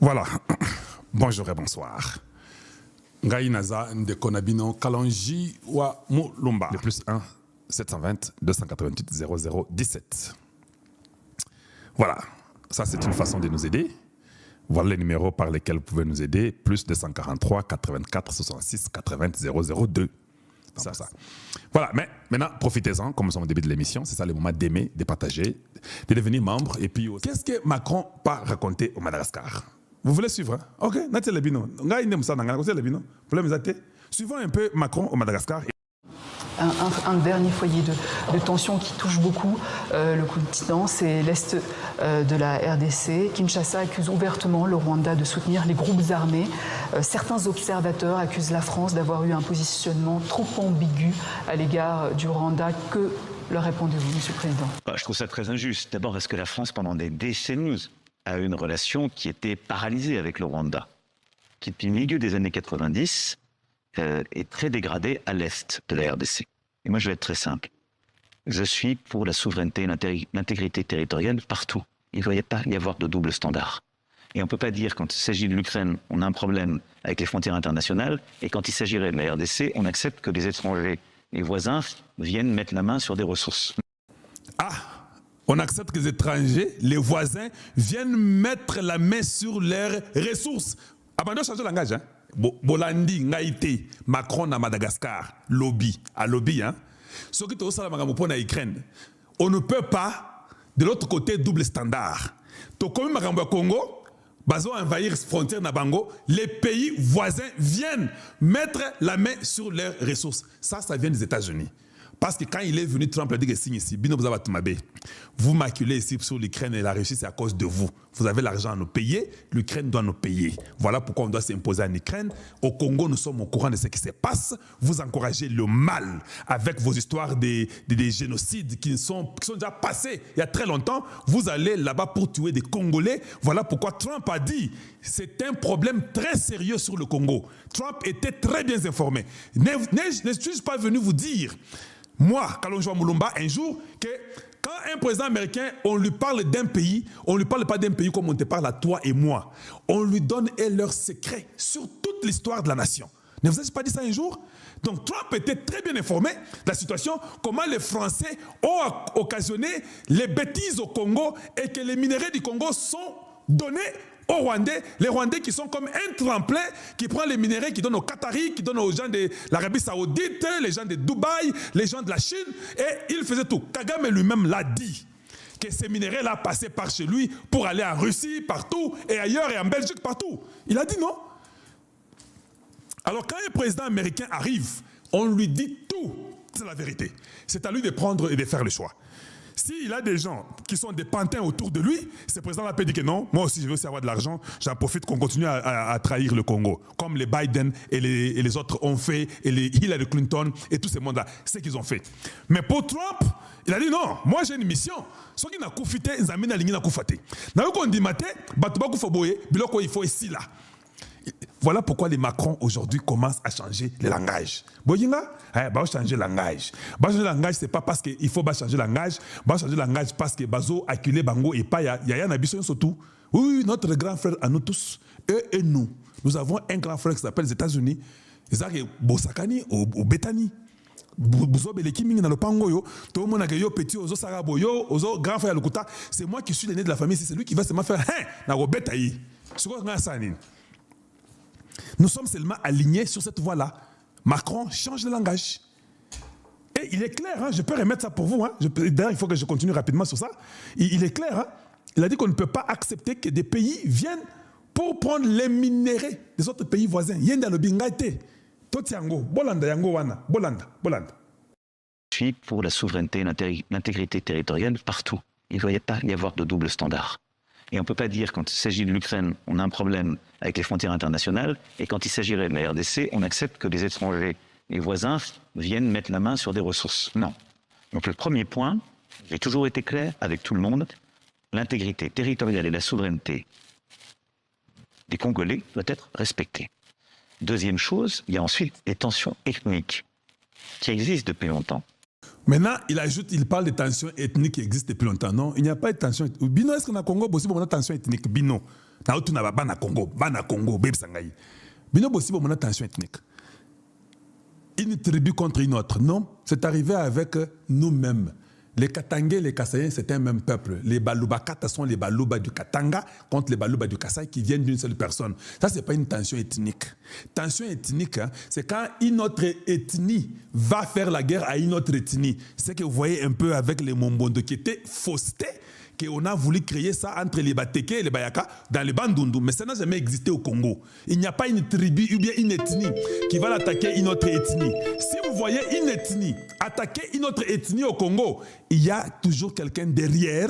Voilà. Bonjour et bonsoir. Ngai Naza Ndekonabino Kalonji wa Mulumba. Le plus 1 720 288 0017. Voilà. Ça, c'est une façon de nous aider. Voilà les numéros par lesquels vous pouvez nous aider. Plus 243 84 66 80 002. Ça. Voilà, mais maintenant, profitez-en, comme nous sommes au début de l'émission. C'est ça le moment d'aimer, de partager, de devenir membre. Et puis, qu'est-ce que Macron va raconter au Madagascar? Vous voulez suivre? Hein? Ok, suivons un peu Macron au Madagascar. Un dernier foyer de tension qui touche beaucoup le continent, c'est l'Est de la RDC. Kinshasa accuse ouvertement le Rwanda de soutenir les groupes armés. Certains observateurs accusent la France d'avoir eu un positionnement trop ambigu à l'égard du Rwanda. Que leur répondez-vous, Monsieur le Président? Je trouve ça très injuste. D'abord, parce que la France, pendant des décennies, a eu une relation qui était paralysée avec le Rwanda, qui depuis le milieu des années 90 est très dégradée à l'est de la RDC. Et moi, je vais être très simple. Je suis pour la souveraineté et l'intégrité territoriale partout. Il ne doit pas y avoir de double standard. Et on ne peut pas dire, quand il s'agit de l'Ukraine, on a un problème avec les frontières internationales, et quand il s'agirait de la RDC, on accepte que les étrangers, les voisins, viennent mettre la main sur des ressources. Ah, on accepte que les étrangers, les voisins, viennent mettre la main sur leurs ressources. Abandon changer de langage, hein? Bolandi, Ngaïté, Macron à Madagascar, lobby, à lobby, hein. Ce qui est aussi la Ukraine. On ne peut pas, de l'autre côté, double standard. Donc, comme Magambo Congo, bazo envahir frontière na Bango, les pays voisins viennent mettre la main sur leurs ressources. Ça vient des États-Unis. Parce que quand il est venu, Trump a dit que signe ici, vous maculez ici sur l'Ukraine et la Russie, c'est à cause de vous. Vous avez l'argent à nous payer, l'Ukraine doit nous payer. Voilà pourquoi on doit s'imposer en Ukraine. Au Congo, nous sommes au courant de ce qui se passe. Vous encouragez le mal avec vos histoires des génocides qui sont déjà passés il y a très longtemps. Vous allez là-bas pour tuer des Congolais. Voilà pourquoi Trump a dit c'est un problème très sérieux sur le Congo. Trump était très bien informé. Ne suis-je pas venu vous dire, moi, Kalonji Mulumba, un jour, que quand un président américain, on lui parle d'un pays, on ne lui parle pas d'un pays comme on te parle à toi et moi. On lui donne leurs secrets sur toute l'histoire de la nation. Ne vous avez pas dit ça un jour? Donc Trump était très bien informé de la situation, comment les Français ont occasionné les bêtises au Congo et que les minerais du Congo sont donnés aux Rwandais, les Rwandais qui sont comme un tremplin qui prend les minéraux, qui donne aux Qataris, qui donne aux gens de l'Arabie Saoudite, les gens de Dubaï, les gens de la Chine, et il faisait tout. Kagame lui-même l'a dit, que ces minéraux-là passaient par chez lui pour aller en Russie, partout, et ailleurs, et en Belgique, partout. Il a dit non. Alors quand un président américain arrive, on lui dit tout, c'est la vérité. C'est à lui de prendre et de faire le choix. S'il a des gens qui sont des pantins autour de lui, ce président-là peut dire que non, moi aussi je veux aussi avoir de l'argent, j'en profite qu'on continue à trahir le Congo. Comme les Biden et les autres ont fait, et les Hillary Clinton et tous ces mondes-là, c'est ce qu'ils ont fait. Mais pour Trump, il a dit non, moi j'ai une mission. Ce qui n'a pas fait, ils amènent à l'ingénieur n'a pas fait. N'a pas dit matin, batuba kufoboye, biloko il faut ici là. Voilà pourquoi les Macron aujourd'hui commencent à changer le langage. Boyinga, bah changer le langage. Bah changer le langage, c'est pas parce qu'il faut changer le langage. Bah changer le langage parce que bazo acculé bango et pas y a un ambition surtout. Oui, notre grand frère à nous tous, eux et nous, nous avons un grand frère qui s'appelle les États-Unis. Ils ont Bosakani au Betani. C'est moi qui suis l'aîné de la famille, c'est lui qui va seulement faire nous sommes seulement alignés sur cette voie-là. Macron change de langage. Et il est clair, hein, je peux remettre ça pour vous. Hein, d'ailleurs, il faut que je continue rapidement sur ça. Il est clair, hein, il a dit qu'on ne peut pas accepter que des pays viennent pour prendre les minéraux des autres pays voisins. Yenda le bingaite. Totiango, Bolanda, Yango Wana, Bolanda. Je suis pour la souveraineté et l'intégrité territoriale partout. Il ne doit pas y avoir de double standard. Et on ne peut pas dire, quand il s'agit de l'Ukraine, on a un problème avec les frontières internationales, et quand il s'agirait de la RDC, on accepte que les étrangers, les voisins, viennent mettre la main sur des ressources. Non. Donc le premier point, j'ai toujours été clair avec tout le monde, l'intégrité territoriale et la souveraineté des Congolais doit être respectée. Deuxième chose, il y a ensuite les tensions ethniques qui existent depuis longtemps. Maintenant, il parle de tensions ethniques qui existent depuis longtemps. Non, il n'y a pas de tension ethnique. Bino, est-ce qu'on a Congo aussi pour une tension ethnique? Bino. na bana Congo, beb sangai. Bino bossi bon mon tension ethnique. Une tribu contre une autre. Non, c'est arrivé avec nous-mêmes. Les Katangais et les Kasaïens, c'est un même peuple. Les Baluba Kata sont les Baluba du Katanga contre les Baluba du Kasaï qui viennent d'une seule personne. Ça, ce n'est pas une tension ethnique. Tension ethnique, hein, c'est quand une autre ethnie va faire la guerre à une autre ethnie. C'est que vous voyez un peu avec les Mombondo qui étaient faussetés, qu'on a voulu créer ça entre les Bateke et les Bayaka dans les Bandundu. Mais ça n'a jamais existé au Congo. Il n'y a pas une tribu ou bien une ethnie qui va attaquer une autre ethnie. Si vous voyez une ethnie attaquer une autre ethnie au Congo, il y a toujours quelqu'un derrière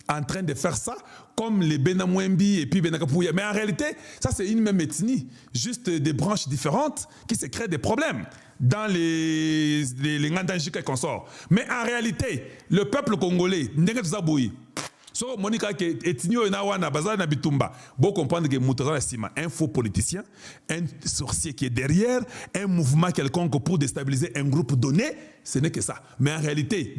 en train de faire ça, comme les Benamwembi et puis Benakapouya. Mais en réalité, ça c'est une même ethnie, juste des branches différentes qui se créent des problèmes dans les Ngandanjika et consorts. Mais en réalité, le peuple congolais, so Monica qui ethnie na wana bazar na bitumba, bon comprendre que Moutazana Sima, un faux politicien, un sorcier qui est derrière, un mouvement quelconque pour déstabiliser un groupe donné, ce n'est que ça. Mais en réalité,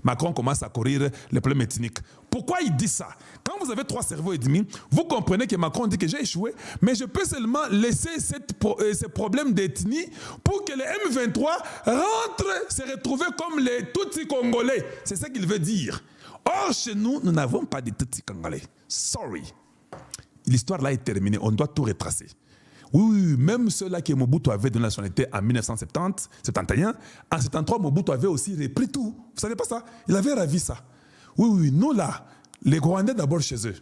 Macron commence à courir les problèmes ethniques. Pourquoi il dit ça? Quand vous avez 3 cerveaux et demi, vous comprenez que Macron dit que j'ai échoué, mais je peux seulement laisser ce problème d'ethnie pour que les M23 rentrent se retrouver comme les Tutsis congolais. C'est ça qu'il veut dire. Or, chez nous, nous n'avons pas de Tutsis congolais. Sorry. L'histoire là est terminée. On doit tout retracer. Oui, même ceux-là que Mobutu avait donné la nationalité en 1970, 71, en 73, Mobutu avait aussi repris tout. Vous ne savez pas ça? Il avait ravi ça. Oui, nous là, les Rwandais d'abord chez eux.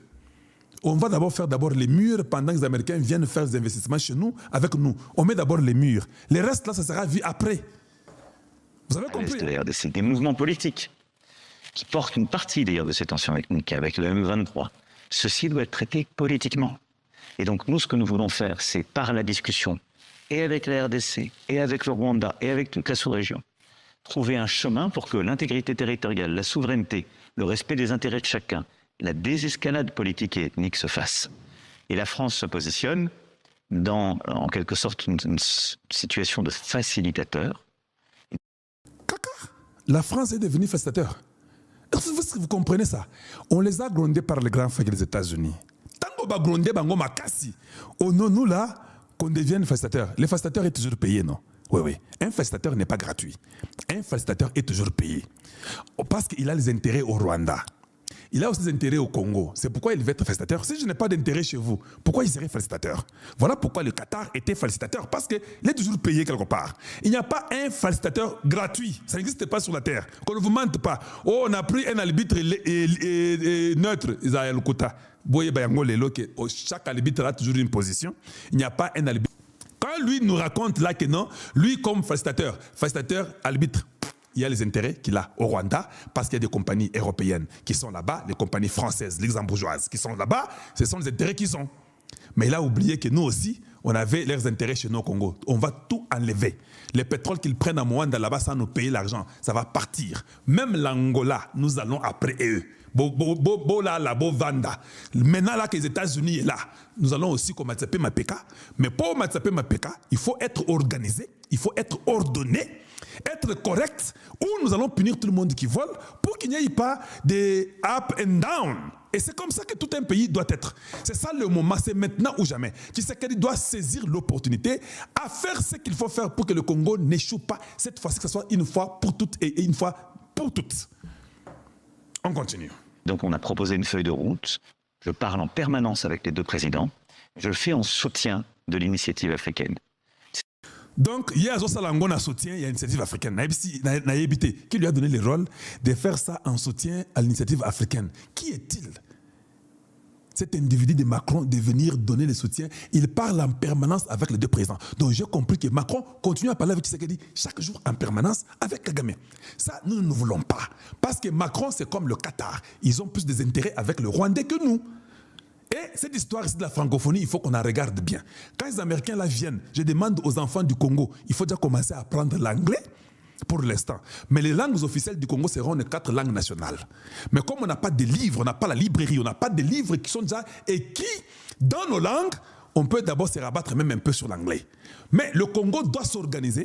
On va d'abord faire les murs pendant que les Américains viennent faire des investissements chez nous, avec nous. On met d'abord les murs. Les restes là, ça sera vu après. Vous avez compris? C'est des mouvements politiques qui portent une partie d'ailleurs de ces tensions ethniques avec le M23. Ceci doit être traité politiquement. Et donc nous, ce que nous voulons faire, c'est par la discussion, et avec la RDC, et avec le Rwanda, et avec toute la sous-région, trouver un chemin pour que l'intégrité territoriale, la souveraineté, le respect des intérêts de chacun, la désescalade politique et ethnique se fasse. Et la France se positionne dans, en quelque sorte, une situation de facilitateur. Caca, la France est devenue facilitateur. Vous comprenez ça? On les a grondés par les grands frères des États-Unis. Tango ba grondé bango makasi. Oh non, nous là, qu'on devienne facilitateur. Le facilitateur est toujours payé, non? Oui. Un facilitateur n'est pas gratuit. Un facilitateur est toujours payé. Parce qu'il a les intérêts au Rwanda. Il a aussi des intérêts au Congo. C'est pourquoi il veut être facilitateur. Si je n'ai pas d'intérêt chez vous, pourquoi il serait facilitateur? Voilà pourquoi le Qatar était facilitateur. Parce qu'il est toujours payé quelque part. Il n'y a pas un facilitateur gratuit. Ça n'existe pas sur la terre. Qu'on ne vous mente pas. Oh, on a pris un arbitre neutre, Israël Kouta. Chaque arbitre a toujours une position. Il n'y a pas un arbitre. Quand lui nous raconte là que non, lui comme facilitateur, arbitre, il y a les intérêts qu'il a au Rwanda parce qu'il y a des compagnies européennes qui sont là-bas, les compagnies françaises, luxembourgeoises qui sont là-bas, ce sont les intérêts qu'ils ont. Mais il a oublié que nous aussi, on avait leurs intérêts chez nous au Congo. On va tout enlever. Les pétroles qu'ils prennent à Mwanda là-bas sans nous payer l'argent, ça va partir. Même l'Angola, nous allons après eux. Vanda. Maintenant là que les États-Unis sont là, nous allons aussi comme Matsape Mapeka. Mais pour Matsape Mapeka, il faut être organisé, il faut être ordonné, être correct, ou nous allons punir tout le monde qui vole pour qu'il n'y ait pas de up and down. Et c'est comme ça que tout un pays doit être. C'est ça le moment, c'est maintenant ou jamais. Tshisekedi doit saisir l'opportunité à faire ce qu'il faut faire pour que le Congo n'échoue pas cette fois-ci, que ce soit une fois pour toutes et une fois pour toutes. On continue. Donc on a proposé une feuille de route. Je parle en permanence avec les 2 présidents. Je le fais en soutien de l'initiative africaine. Donc, il y a un soutien à l'initiative africaine. Qui lui a donné le rôle de faire ça en soutien à l'initiative africaine? Qui est-il? Cet individu de Macron de venir donner le soutien, il parle en permanence avec les 2 présidents. Donc j'ai compris que Macron continue à parler avec Tshisekedi chaque jour en permanence avec Kagame. Ça, nous ne voulons pas. Parce que Macron, c'est comme le Qatar. Ils ont plus des intérêts avec le Rwandais que nous. Et cette histoire ici de la francophonie, il faut qu'on la regarde bien. Quand les Américains là viennent, je demande aux enfants du Congo, il faut déjà commencer à apprendre l'anglais pour l'instant. Mais les langues officielles du Congo seront les 4 langues nationales. Mais comme on n'a pas de livres, on n'a pas la librairie, on n'a pas de livres qui sont déjà écrits dans nos langues, on peut d'abord se rabattre même un peu sur l'anglais. Mais le Congo doit s'organiser